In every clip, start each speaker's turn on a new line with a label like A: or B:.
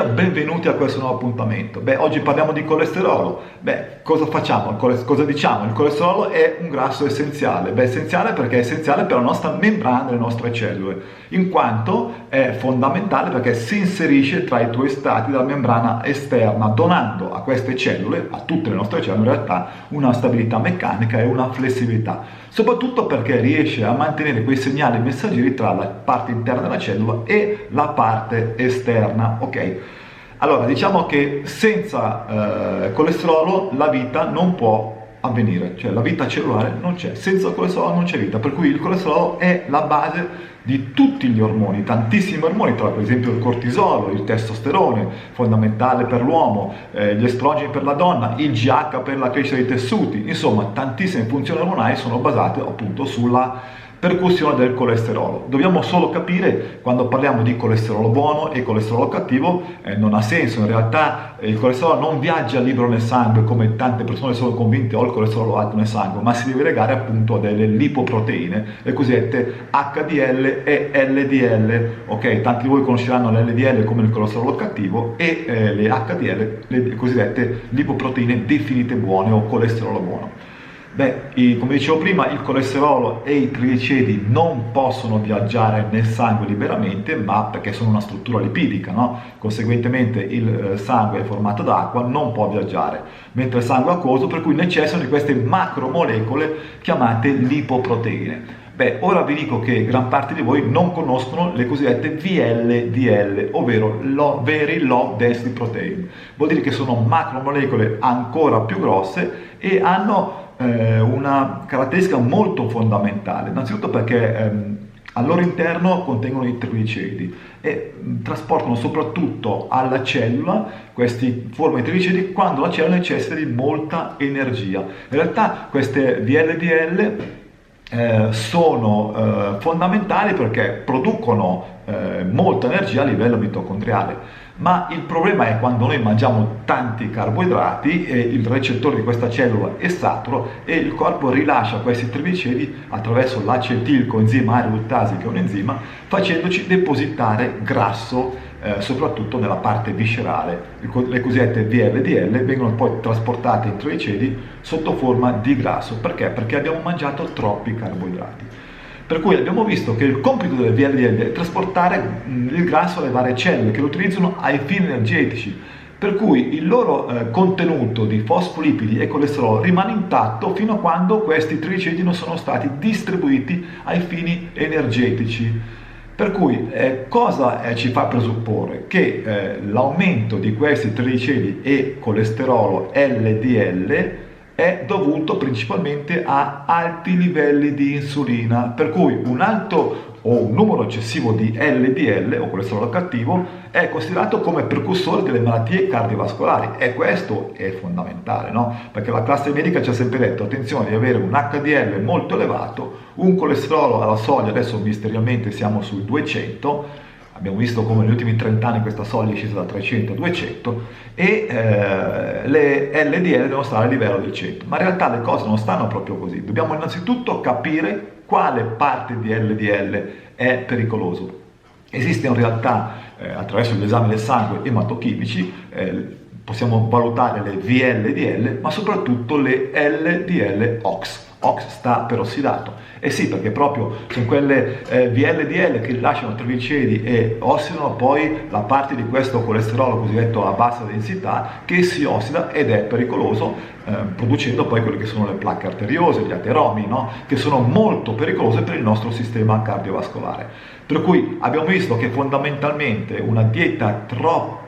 A: benvenuti a questo nuovo appuntamento. Oggi parliamo di colesterolo. Cosa facciamo? Cosa diciamo? Il colesterolo è un grasso essenziale. Essenziale perché è essenziale per la nostra membrana delle nostre cellule, in quanto è fondamentale perché si inserisce tra i tuoi stati della membrana esterna, donando a queste cellule, a tutte le nostre cellule in realtà, una stabilità meccanica e una flessibilità. Soprattutto perché riesce a mantenere quei segnali messaggeri tra la parte interna della cellula e la parte esterna, ok? Allora, diciamo che senza colesterolo la vita non può avvenire, cioè la vita cellulare non c'è, senza colesterolo non c'è vita, per cui il colesterolo è la base di tutti gli ormoni, tantissimi ormoni, tra per esempio il cortisolo, il testosterone, fondamentale per l'uomo, gli estrogeni per la donna, il GH per la crescita dei tessuti, insomma tantissime funzioni ormonali sono basate appunto sulla percussione del colesterolo. Dobbiamo solo capire quando parliamo di colesterolo buono e colesterolo cattivo, non ha senso, in realtà il colesterolo non viaggia libero nel sangue come tante persone sono convinte ho il colesterolo alto nel sangue, ma si deve legare appunto a delle lipoproteine, le cosiddette HDL e LDL, ok? Tanti di voi conosceranno l'LDL come il colesterolo cattivo e le HDL, le cosiddette lipoproteine definite buone o colesterolo buono. Come dicevo prima, il colesterolo e i trigliceridi non possono viaggiare nel sangue liberamente, ma perché sono una struttura lipidica, no? Conseguentemente il sangue è formato da acqua, non può viaggiare, mentre il sangue è acquoso, per cui necessitano di queste macromolecole chiamate lipoproteine. Ora vi dico che gran parte di voi non conoscono le cosiddette VLDL, ovvero Very Low Density Protein. Vuol dire che sono macromolecole ancora più grosse e hanno una caratteristica molto fondamentale, innanzitutto perché al loro interno contengono i trigliceridi e trasportano soprattutto alla cellula questi forme di trigliceridi quando la cellula necessita di molta energia. In realtà queste VLDL sono fondamentali perché producono molta energia a livello mitocondriale, ma il problema è quando noi mangiamo tanti carboidrati e il recettore di questa cellula è saturo e il corpo rilascia questi trigliceridi attraverso l'acetilcoenzima A-reduttasi, che è un enzima, facendoci depositare grasso soprattutto nella parte viscerale. Le cosiddette VLDL vengono poi trasportate in trigliceridi sotto forma di grasso. Perché? Perché abbiamo mangiato troppi carboidrati. Per cui abbiamo visto che il compito delle VLDL è trasportare il grasso alle varie cellule che lo utilizzano ai fini energetici, per cui il loro contenuto di fosfolipidi e colesterolo rimane intatto fino a quando questi trigliceridi non sono stati distribuiti ai fini energetici. Per cui cosa ci fa presupporre? Che l'aumento di questi trigliceridi e colesterolo LDL è dovuto principalmente a alti livelli di insulina, per cui un alto o un numero eccessivo di LDL o colesterolo cattivo è considerato come precursore delle malattie cardiovascolari e questo è fondamentale, no? Perché la classe medica ci ha sempre detto attenzione di avere un HDL molto elevato, un colesterolo alla soglia, adesso misteriosamente siamo sui 200, abbiamo visto come negli ultimi 30 anni questa soglia è scesa da 300 a 200 e le LDL devono stare a livello del 100, ma in realtà le cose non stanno proprio così. Dobbiamo innanzitutto capire quale parte di LDL è pericoloso. Esiste in realtà, attraverso gli esami del sangue ematochimici, possiamo valutare le VLDL, ma soprattutto le LDL-OX. OX sta per ossidato. E sì, perché proprio sono quelle VLDL che lasciano trigliceridi e ossidano poi la parte di questo colesterolo cosiddetto a bassa densità che si ossida ed è pericoloso, producendo poi quelle che sono le placche arteriose, gli ateromi, no? Che sono molto pericolose per il nostro sistema cardiovascolare. Per cui abbiamo visto che fondamentalmente una dieta troppo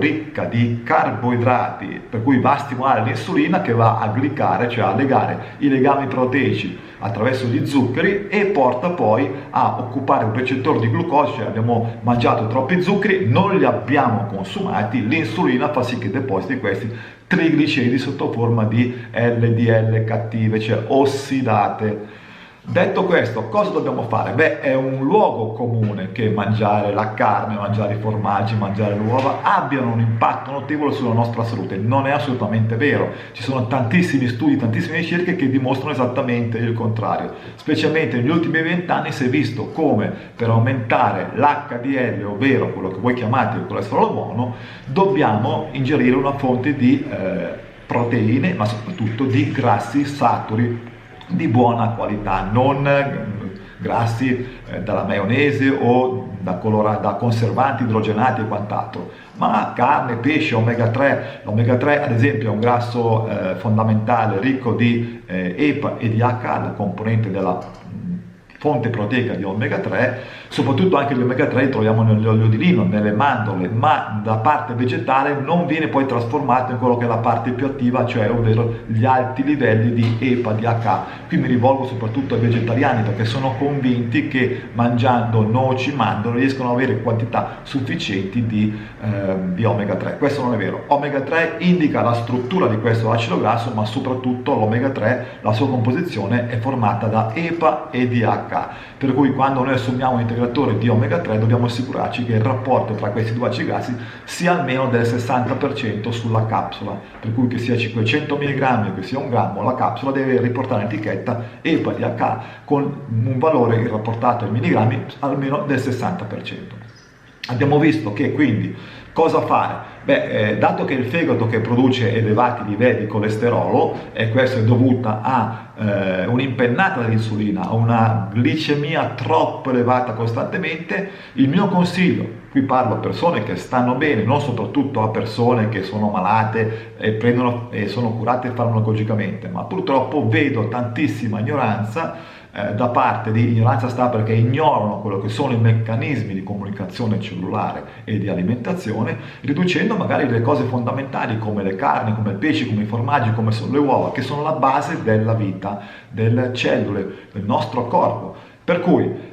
A: ricca di carboidrati, per cui va a stimolare l'insulina che va a glicare, cioè a legare i legami proteici attraverso gli zuccheri e porta poi a occupare un recettore di glucosio, cioè abbiamo mangiato troppi zuccheri, non li abbiamo consumati, l'insulina fa sì che depositi questi trigliceridi sotto forma di LDL cattive, cioè ossidate. Detto questo, cosa dobbiamo fare? Beh, è un luogo comune che mangiare la carne, mangiare i formaggi, mangiare le uova abbiano un impatto notevole sulla nostra salute. Non è assolutamente vero. Ci sono tantissimi studi, tantissime ricerche che dimostrano esattamente il contrario. Specialmente negli ultimi 20 anni si è visto come per aumentare l'HDL, ovvero quello che voi chiamate il colesterolo buono, dobbiamo ingerire una fonte di proteine, ma soprattutto di grassi saturi di buona qualità, non grassi dalla maionese o da conservanti idrogenati e quant'altro, ma carne, pesce, omega 3. L'omega 3 ad esempio è un grasso fondamentale ricco di EPA e di H, la componente della fonte proteica di omega 3, soprattutto anche l'omega 3 li troviamo nell'olio di lino, nelle mandorle, ma da parte vegetale non viene poi trasformato in quello che è la parte più attiva, cioè ovvero gli alti livelli di EPA, di H. Qui mi rivolgo soprattutto ai vegetariani perché sono convinti che mangiando noci, mandorle riescono ad avere quantità sufficienti di omega 3. Questo non è vero. Omega 3 indica la struttura di questo acido grasso, ma soprattutto l'omega 3, la sua composizione è formata da EPA e di H. Per cui quando noi assumiamo un integratore di omega 3 dobbiamo assicurarci che il rapporto tra questi due acidi grassi sia almeno del 60% sulla capsula, per cui che sia 500 mg che sia 1 grammo, la capsula deve riportare in etichetta EPA di H con un valore rapportato ai milligrammi almeno del 60%. Abbiamo visto che quindi cosa fare? Beh, dato che il fegato che produce elevati livelli di colesterolo, e questo è dovuta a un'impennata dell'insulina, a una glicemia troppo elevata costantemente, il mio consiglio, qui parlo a persone che stanno bene, non soprattutto a persone che sono malate e sono curate farmacologicamente, ma purtroppo vedo tantissima ignoranza da parte di ignoranza sta perché ignorano quello che sono i meccanismi di comunicazione cellulare e di alimentazione, riducendo magari le cose fondamentali come le carni, come il pesce, come i formaggi, come sono le uova, che sono la base della vita, delle cellule, del nostro corpo. Per cui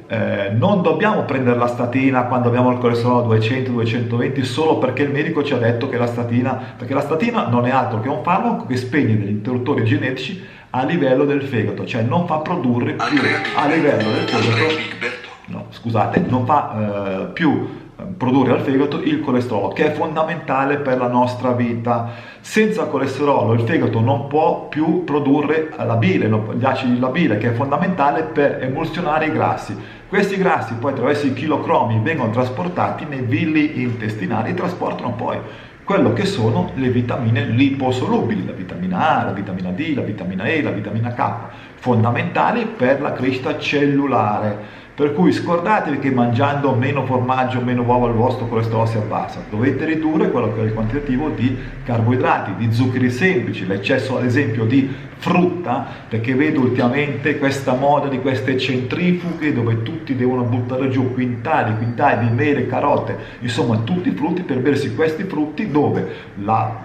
A: non dobbiamo prendere la statina quando abbiamo il colesterolo a 200-220 solo perché il medico ci ha detto che perché la statina non è altro che un farmaco che spegne degli interruttori genetici a livello del fegato, cioè non fa produrre più a livello del fegato, no, scusate, non fa più produrre al fegato il colesterolo, che è fondamentale per la nostra vita. Senza colesterolo il fegato non può più produrre la bile, gli acidi della bile, che è fondamentale per emulsionare i grassi. Questi grassi poi attraverso i chilocromi vengono trasportati nei villi intestinali e trasportano poi quello che sono le vitamine liposolubili, la vitamina A, la vitamina D, la vitamina E, la vitamina K, fondamentali per la crescita cellulare. Per cui scordatevi che mangiando meno formaggio, meno uova il vostro colesterolo si abbassa. Dovete ridurre quello che è il quantitativo di carboidrati, di zuccheri semplici, l'eccesso ad esempio di frutta, perché vedo ultimamente questa moda di queste centrifughe dove tutti devono buttare giù quintali di mele, carote, insomma tutti i frutti per bersi questi frutti dove la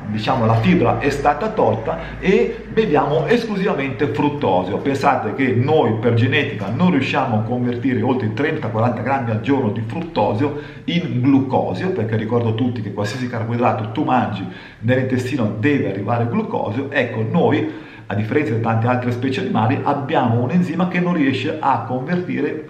A: fibra è stata tolta e beviamo esclusivamente fruttosio. Pensate che noi per genetica non riusciamo a convertire oltre i 30-40 grammi al giorno di fruttosio in glucosio, perché ricordo tutti che qualsiasi carboidrato tu mangi nell'intestino deve arrivare il glucosio. Ecco, noi a differenza di tante altre specie animali abbiamo un enzima che non riesce a convertire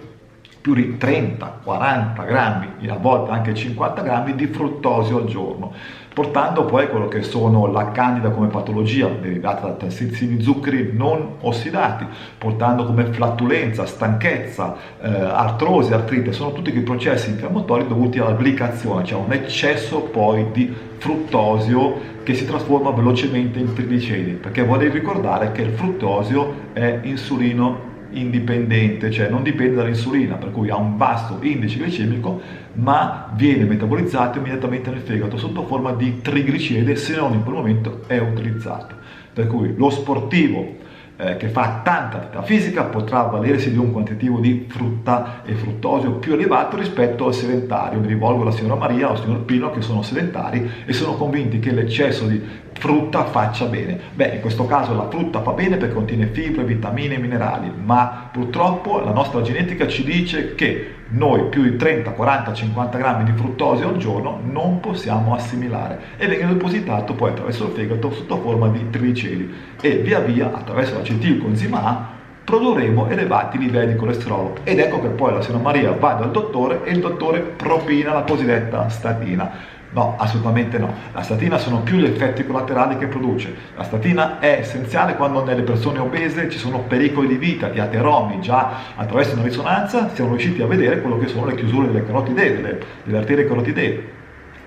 A: più di 30-40 grammi, a volte anche 50 grammi di fruttosio al giorno, portando poi quello che sono la candida come patologia derivata da tantissimi zuccheri non ossidati, portando come flatulenza, stanchezza, artrosi, artrite, sono tutti quei processi infiammatori dovuti alla glicazione, cioè un eccesso poi di fruttosio che si trasforma velocemente in trigliceridi, perché vorrei ricordare che il fruttosio è insulino indipendente, cioè non dipende dall'insulina, per cui ha un basso indice glicemico, ma viene metabolizzato immediatamente nel fegato sotto forma di trigliceride se non in quel momento è utilizzato. Per cui lo sportivo che fa tanta attività fisica potrà avvalersi di un quantitativo di frutta e fruttosio più elevato rispetto al sedentario. Mi rivolgo alla signora Maria o al signor Pino che sono sedentari e sono convinti che l'eccesso di frutta faccia bene. Beh, in questo caso la frutta fa bene perché contiene fibre, vitamine e minerali, ma purtroppo la nostra genetica ci dice che noi più di 30, 40, 50 grammi di fruttosio al giorno non possiamo assimilare e viene depositato poi attraverso il fegato sotto forma di trigliceridi e via via attraverso l'acetilcoenzima A produrremo elevati livelli di colesterolo. Ed ecco che poi la signora Maria va dal dottore e il dottore propina la cosiddetta statina. No, assolutamente no. La statina sono più gli effetti collaterali che produce. La statina è essenziale quando nelle persone obese ci sono pericoli di vita, di ateromi. Già attraverso una risonanza siamo riusciti a vedere quello che sono le chiusure delle carotidee, delle arterie carotidee.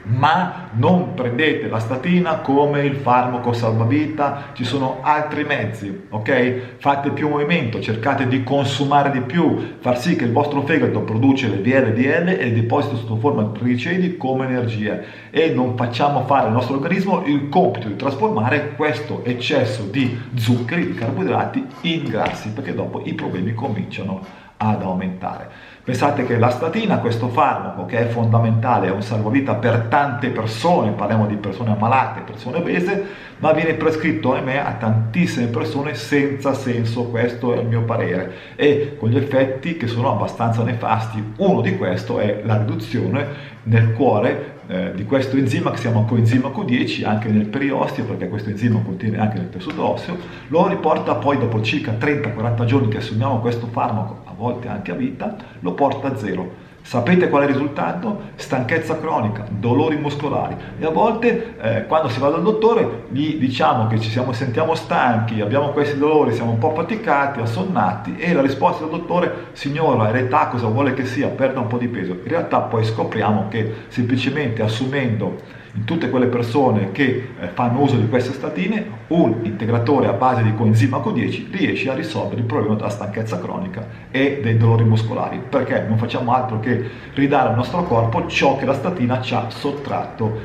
A: Ma non prendete la statina come il farmaco salvavita, ci sono altri mezzi, ok? Fate più movimento, cercate di consumare di più, far sì che il vostro fegato produce le VLDL e le deposita sotto forma di trigliceri come energia e non facciamo fare al nostro organismo il compito di trasformare questo eccesso di zuccheri, di carboidrati in grassi, perché dopo i problemi cominciano ad aumentare. Pensate che la statina, questo farmaco che è fondamentale, è un salvavita per tante persone, parliamo di persone ammalate, persone obese, ma viene prescritto, ahimè, a tantissime persone senza senso, questo è il mio parere, e con gli effetti che sono abbastanza nefasti. Uno di questo è la riduzione nel cuore di questo enzima che si chiama coenzima Q10, anche nel periosteo, perché questo enzima contiene anche nel tessuto osseo, lo riporta poi dopo circa 30-40 giorni che assumiamo questo farmaco, a volte anche a vita, lo porta a zero. Sapete qual è il risultato? Stanchezza cronica, dolori muscolari e a volte quando si va dal dottore gli diciamo che sentiamo stanchi, abbiamo questi dolori, siamo un po' affaticati, assonnati e la risposta del dottore: signora, è l'età, cosa vuole che sia, perda un po' di peso. In realtà poi scopriamo che semplicemente assumendo in tutte quelle persone che fanno uso di queste statine un integratore a base di coenzima Q10 riesce a risolvere il problema della stanchezza cronica e dei dolori muscolari, perché non facciamo altro che ridare al nostro corpo ciò che la statina ci ha sottratto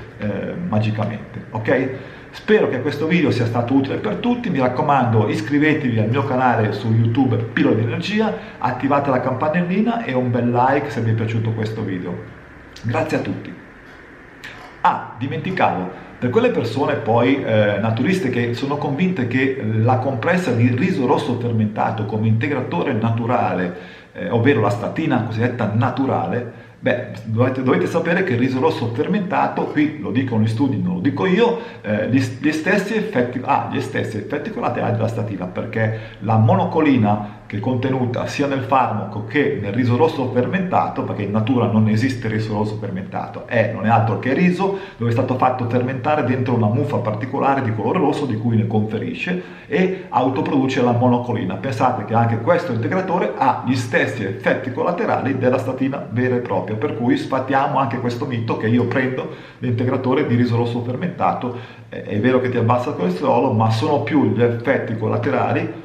A: magicamente, ok? Spero che questo video sia stato utile per tutti, mi raccomando iscrivetevi al mio canale su YouTube Pillole di Energia, attivate la campanellina e un bel like se vi è piaciuto questo video. Grazie a tutti. Ah, dimenticavo, per quelle persone poi naturiste che sono convinte che la compressa di riso rosso fermentato come integratore naturale, ovvero la statina cosiddetta naturale, beh, dovete sapere che il riso rosso fermentato, qui lo dicono gli studi, non lo dico io, gli stessi effetti collaterali della statina, perché la monocolina che è contenuta sia nel farmaco che nel riso rosso fermentato, perché in natura non esiste riso rosso fermentato, non è altro che riso dove è stato fatto fermentare dentro una muffa particolare di colore rosso di cui ne conferisce e autoproduce la monocolina. Pensate che anche questo integratore ha gli stessi effetti collaterali della statina vera e propria, per cui sfatiamo anche questo mito che io prendo l'integratore di riso rosso fermentato, è vero che ti abbassa il colesterolo, ma sono più gli effetti collaterali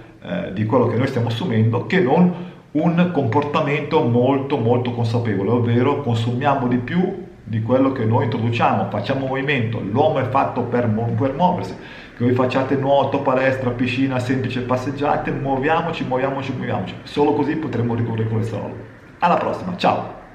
A: di quello che noi stiamo assumendo che non un comportamento molto consapevole, ovvero consumiamo di più di quello che noi introduciamo, facciamo movimento, l'uomo è fatto per muoversi, che voi facciate nuoto, palestra, piscina, semplice passeggiate, muoviamoci, solo così potremo ridurre il colesterolo. Alla prossima, ciao!